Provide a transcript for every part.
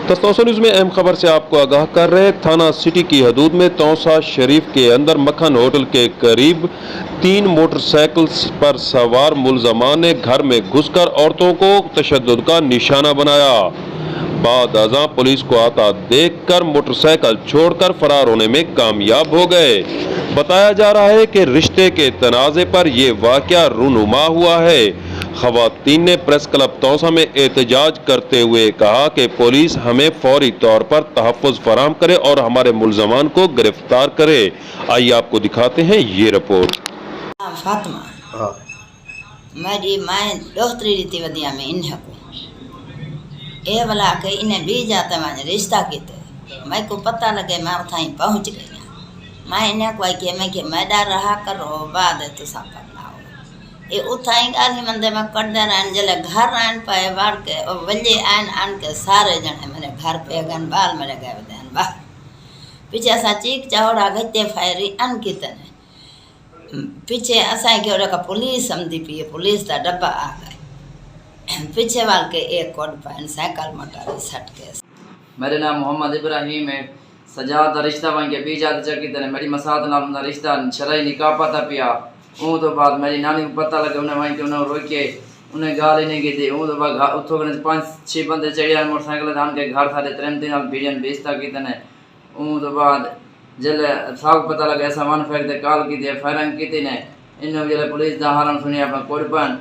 Taunsa news में अहम खबर से आपको आगाह कर रहे हैं। थाना सिटी की हदूद में तौसा शरीफ के अंदर मक्खन होटल के करीब 3 मोटरसाइकिल पर सवार मुलजमान ने घर में घुसकर औरतों को तशद्दुद का निशाना बनाया। बाद अज़ां पुलिस को आता देखकर मोटरसाइकिल छोड़कर फरार होने में कामयाब हो गए। बताया जा रहा है कि रिश्ते के तनाज़े पर यह वाक़या रूनुमा हुआ है। ख़वातीन ने प्रेस क्लब तौसा में एहतजाज करते हुए कहा कि पुलिस हमें फौरी तौर पर तहफ़्फ़ुज़ फराहम करे और हमारे मुलज़मान को गिरफ्तार करे। आइए आपको दिखाते हैं ये रिपोर्ट। फातिमा हाँ मैं दोस्तरी रीति वदिया में इन्हें को ए वाला के इन्हें भी जाते मैं रिश्ता किते मैं को पता लगे मैं उठाई पहुंच गई मैं इन्हें कोई के मैं मैदा रहा करो बाद तो सब करना हो ये उठाई गाली मंदे में करदे रहन जले घर रहन पाए वाड़ के और वल्ले आन के सारे जने मेरे घर पे गन बाल मेरे गए देन बा पीछे असा चीक चौड़ा गते फायरी अन कितने पीछे असा के और का पुलिस समझी पी पुलिस दा डब्बा आ गए पीछे वाल के एक कोड पहन साइकिल मोटर सट के। मेरे नाम मोहम्मद इब्राहिम है। सजाद रिश्ता वहीं के बीच आते चकी तरह मेरी मसाद नाल उनका रिश्ता शरई निकाह पता पिया उन तो बाद मेरी नानी को पता लगे उन्हें वहीं के उन्हें रोके उन्हें गाली नहीं की थी उन तो बाद उठो के 5-6 बंदे चढ़िया मोटरसाइकिल धान के घर था त्रेम तीन बीडियन बेचता की तरह उन तो बाद जले साग पता लगे सामान फेंक दे काल की थी फैरंग की थी ने इन जले पुलिस दा हारन सुनी अपना कोरपन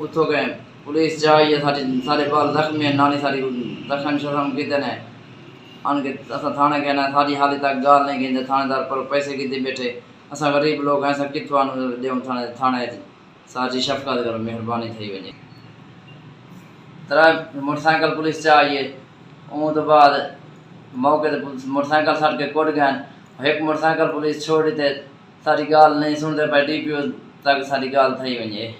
उठो गए पुलिस जाइए सारे बाल जख्मी नानी सारी दखन शर्म की तरह आन के असा थाने के ना सारी हाली तक गाल नहीं गिंदे थानेदार पर पैसे की बैठे असा गरीब लोग ऐसा किथवा देव थाने थाने सारी शफकत करो मेहरबानी थी वजे तरह मोटरसाइकिल पुलिस चाहिए उन तो बाद मौके ते मोटरसाइकिल सट के कोट गए एक मोटरसाइकिल पुलिस छोड़ दी सारी गाल नहीं सुनते पे डीपीओ तक सारी गाल थी वजे।